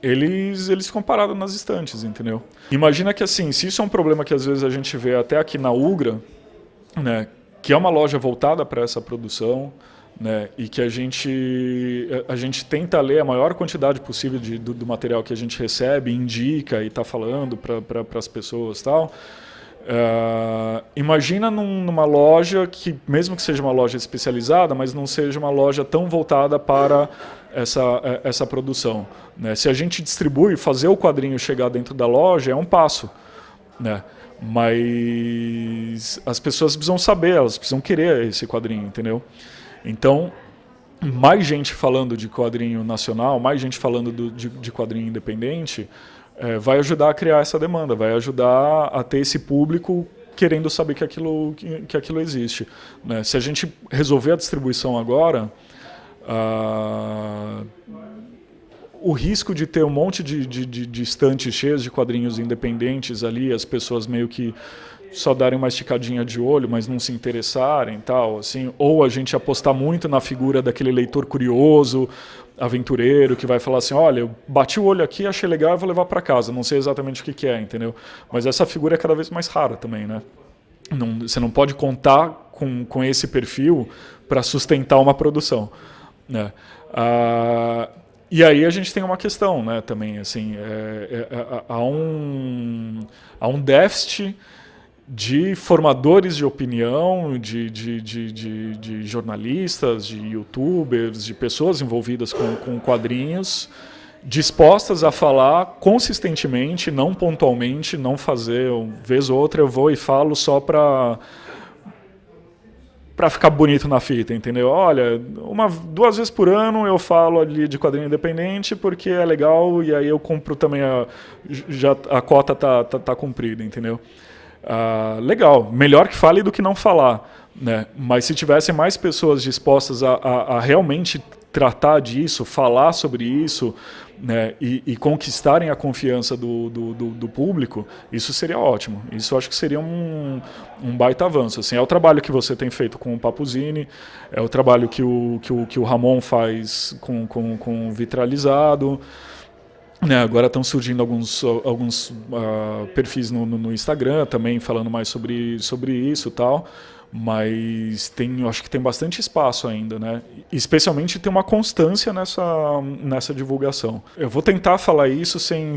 eles ficam parados nas estantes, entendeu? Imagina que assim, se isso é um problema que às vezes a gente vê até aqui na Ugra, né, que é uma loja voltada para essa produção, né, e que a gente tenta ler a maior quantidade possível do material que a gente recebe, indica e está falando para as pessoas e tal. Imagina numa loja que, mesmo que seja uma loja especializada, mas não seja uma loja tão voltada para essa produção. Né? Se a gente distribui, fazer o quadrinho chegar dentro da loja é um passo. Né? Mas as pessoas precisam saber, elas precisam querer esse quadrinho, entendeu? Então, mais gente falando de quadrinho nacional, mais gente falando de quadrinho independente, vai ajudar a criar essa demanda, vai ajudar a ter esse público querendo saber que aquilo existe. Né? Se a gente resolver a distribuição agora, o risco de ter um monte de estantes cheios de quadrinhos independentes ali, as pessoas meio que só darem uma esticadinha de olho, mas não se interessarem, tal, assim, ou a gente apostar muito na figura daquele leitor curioso, aventureiro, que vai falar assim, olha, eu bati o olho aqui, achei legal, eu vou levar para casa, não sei exatamente o que é, entendeu? Mas essa figura é cada vez mais rara também, né? Você não pode contar com esse perfil para sustentar uma produção, né? E aí a gente tem uma questão, né, também, assim, há um déficit de formadores de opinião, de jornalistas, de youtubers, de pessoas envolvidas com quadrinhos, dispostas a falar consistentemente, não pontualmente, não fazer, vez ou outra eu vou e falo só para ficar bonito na fita, entendeu? Olha, 2 vezes por ano eu falo ali de quadrinho independente porque é legal e aí eu compro também, a cota tá cumprida, entendeu? Legal, melhor que fale do que não falar, né? Mas se tivessem mais pessoas dispostas a realmente tratar disso, falar sobre isso, né, e conquistarem a confiança do público, isso seria ótimo. Isso eu acho que seria um baita avanço. Assim, é o trabalho que você tem feito com o Papuzini, é o trabalho que o Ramon faz com o Vitralizado. Né, agora estão surgindo alguns perfis no Instagram também falando mais sobre isso e tal, mas eu acho que tem bastante espaço ainda, né? Especialmente tem uma constância nessa divulgação. Eu vou tentar falar isso sem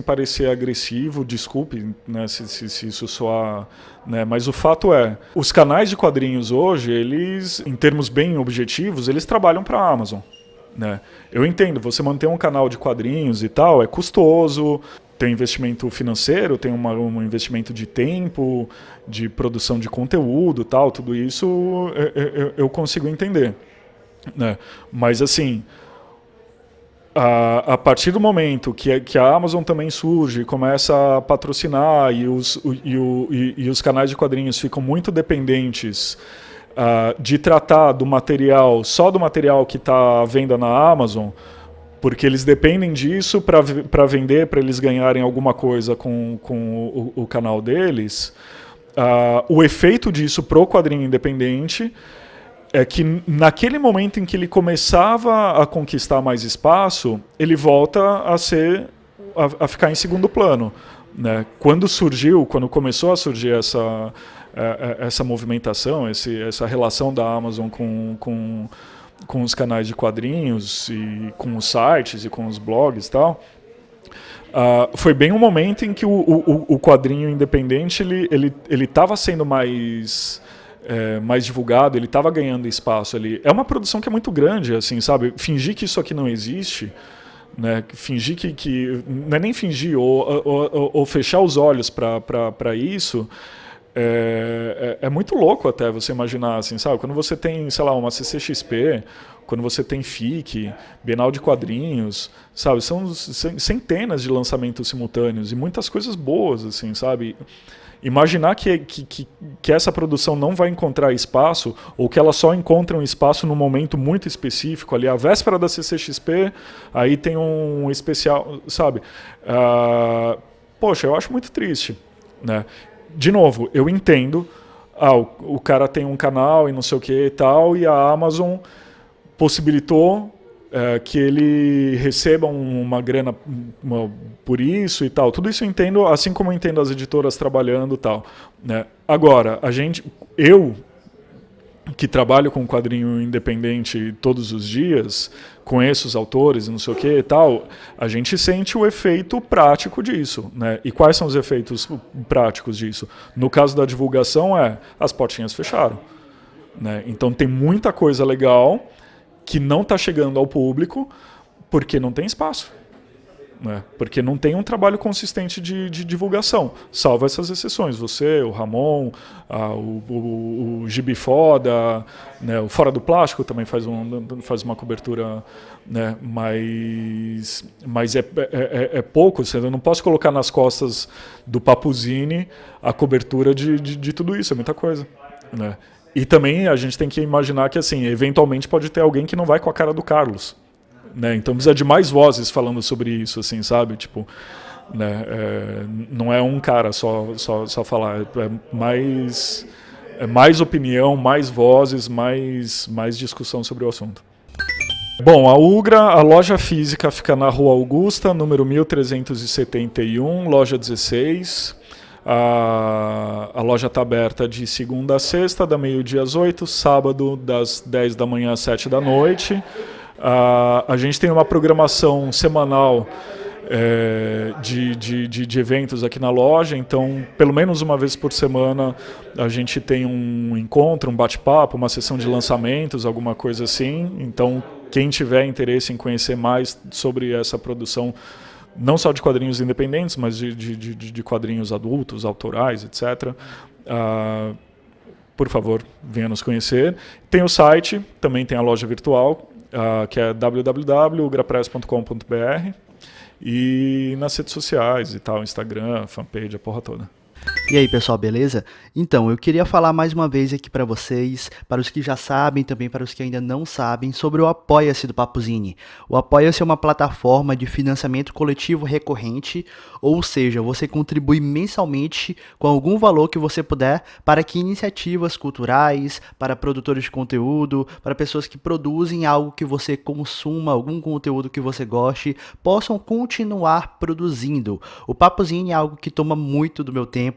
parecer agressivo, desculpe, né, se isso soar, né, mas o fato é, os canais de quadrinhos hoje, eles, em termos bem objetivos, eles trabalham para a Amazon. Né? Eu entendo, você manter um canal de quadrinhos e tal é custoso, tem investimento financeiro, tem um investimento de tempo, de produção de conteúdo, tal, tudo isso eu consigo entender. Né? Mas assim, a partir do momento que a Amazon também surge, começa a patrocinar e os canais de quadrinhos ficam muito dependentes de tratar do material, só do material que está à venda na Amazon, porque eles dependem disso para vender, para eles ganharem alguma coisa com o canal deles, o efeito disso pro quadrinho independente é que naquele momento em que ele começava a conquistar mais espaço, ele volta a ficar em segundo plano. Né? Quando começou a surgir essa movimentação, essa relação da Amazon com os canais de quadrinhos e com os sites e com os blogs e tal, foi bem um momento em que o quadrinho independente ele estava sendo mais divulgado, ele estava ganhando espaço ali. É uma produção que é muito grande, assim, sabe? Fingir que isso aqui não existe, né? Fingir que não é nem fingir ou fechar os olhos para isso. É muito louco até você imaginar, assim, sabe? Quando você tem, sei lá, uma CCXP, quando você tem FIC, Bienal de Quadrinhos, sabe? São centenas de lançamentos simultâneos e muitas coisas boas, assim, sabe? Imaginar que essa produção não vai encontrar espaço ou que ela só encontra um espaço num momento muito específico, ali, a véspera da CCXP, aí tem um especial, sabe? Poxa, eu acho muito triste, né? De novo, eu entendo, o cara tem um canal e não sei o que e tal, e a Amazon possibilitou que ele receba uma grana por isso e tal. Tudo isso eu entendo, assim como eu entendo as editoras trabalhando e tal. Né? Agora, eu que trabalho com quadrinho independente todos os dias, conheço os autores e não sei o que e tal, a gente sente o efeito prático disso. Né? E quais são os efeitos práticos disso? No caso da divulgação, as portinhas fecharam. Né? Então tem muita coisa legal que não está chegando ao público porque não tem espaço. Né? Porque não tem um trabalho consistente de divulgação, salvo essas exceções. Você, o Ramon, o Gibi Foda, né? O Fora do Plástico também faz uma cobertura, né? Mas é pouco. Eu não posso colocar nas costas do Papuzini a cobertura de tudo isso, é muita coisa. Né? E também a gente tem que imaginar que, assim, eventualmente pode ter alguém que não vai com a cara do Carlos. Né? Então precisa de mais vozes falando sobre isso, assim, sabe? Tipo, né? Não é um cara só falar, é mais opinião, mais vozes, mais discussão sobre o assunto. Bom, a Ugra, a loja física fica na Rua Augusta, número 1371, loja 16. A loja está aberta de segunda a sexta, da meio-dia às 8, sábado das 10 da manhã às 7 da noite. A gente tem uma programação semanal de eventos aqui na loja, então pelo menos uma vez por semana a gente tem um encontro, um bate-papo, uma sessão de lançamentos, alguma coisa assim. Então quem tiver interesse em conhecer mais sobre essa produção, não só de quadrinhos independentes, mas de quadrinhos adultos, autorais, etc., por favor, venha nos conhecer. Tem o site, também tem a loja virtual, que é www.grapress.com.br, e nas redes sociais e tal, Instagram, fanpage, a porra toda. E aí, pessoal, beleza? Então, eu queria falar mais uma vez aqui para vocês, para os que já sabem, também para os que ainda não sabem, sobre o Apoia-se do Papuzini. O Apoia-se é uma plataforma de financiamento coletivo recorrente, ou seja, você contribui mensalmente com algum valor que você puder para que iniciativas culturais, para produtores de conteúdo, para pessoas que produzem algo que você consuma, algum conteúdo que você goste, possam continuar produzindo. O Papuzini é algo que toma muito do meu tempo,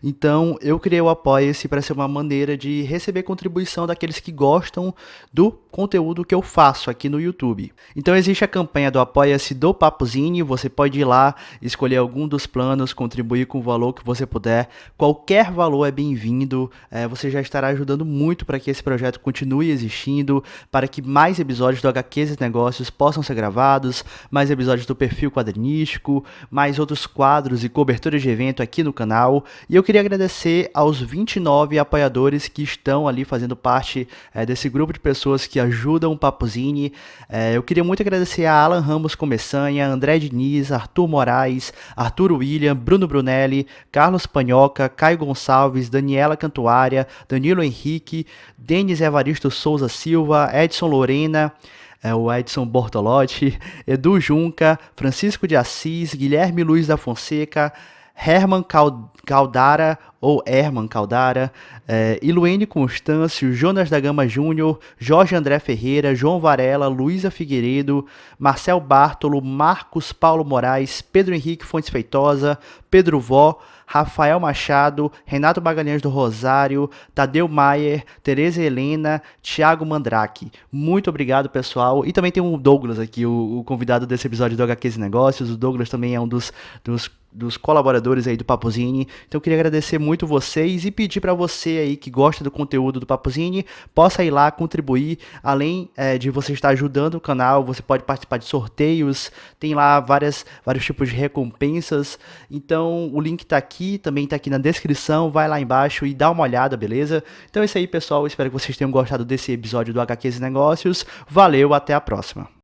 então eu criei o Apoia-se para ser uma maneira de receber contribuição daqueles que gostam do conteúdo que eu faço aqui no YouTube. Então existe a campanha do Apoia-se do Papuzini, você pode ir lá, escolher algum dos planos, contribuir com o valor que você puder, qualquer valor é bem-vindo, você já estará ajudando muito para que esse projeto continue existindo, para que mais episódios do HQs e Negócios possam ser gravados, mais episódios do Perfil Quadrinístico, mais outros quadros e coberturas de evento aqui no canal. E eu queria agradecer aos 29 apoiadores que estão ali fazendo parte desse grupo de pessoas que ajudam o Papuzini. Eu queria muito agradecer a Alan Ramos Começanha, André Diniz, Arthur Moraes, Arthur William, Bruno Brunelli, Carlos Panhoca, Caio Gonçalves, Daniela Cantuária, Danilo Henrique, Denis Evaristo Souza Silva, Edson Lorena, o Edson Bortolotti, Edu Junca, Francisco de Assis, Guilherme Luiz da Fonseca, Herman Caldara, ou Herman Caldara, Iluene Constâncio, Jonas da Gama Júnior, Jorge André Ferreira, João Varela, Luísa Figueiredo, Marcel Bartolo, Marcos Paulo Moraes, Pedro Henrique Fontes Feitosa, Pedro Vó, Rafael Machado, Renato Magalhães do Rosário, Tadeu Maier, Tereza Helena, Thiago Mandrake. Muito obrigado, pessoal. E também tem o Douglas aqui, o convidado desse episódio do HQs e Negócios. O Douglas também é um dos colaboradores aí do Papuzini. Então eu queria agradecer muito vocês e pedir para você aí que gosta do conteúdo do Papuzini, possa ir lá contribuir. Além de você estar ajudando o canal, você pode participar de sorteios, tem lá vários tipos de recompensas. Então o link tá aqui, também tá aqui na descrição, vai lá embaixo e dá uma olhada, beleza? Então é isso aí, pessoal, espero que vocês tenham gostado desse episódio do HQs e Negócios. Valeu, até a próxima.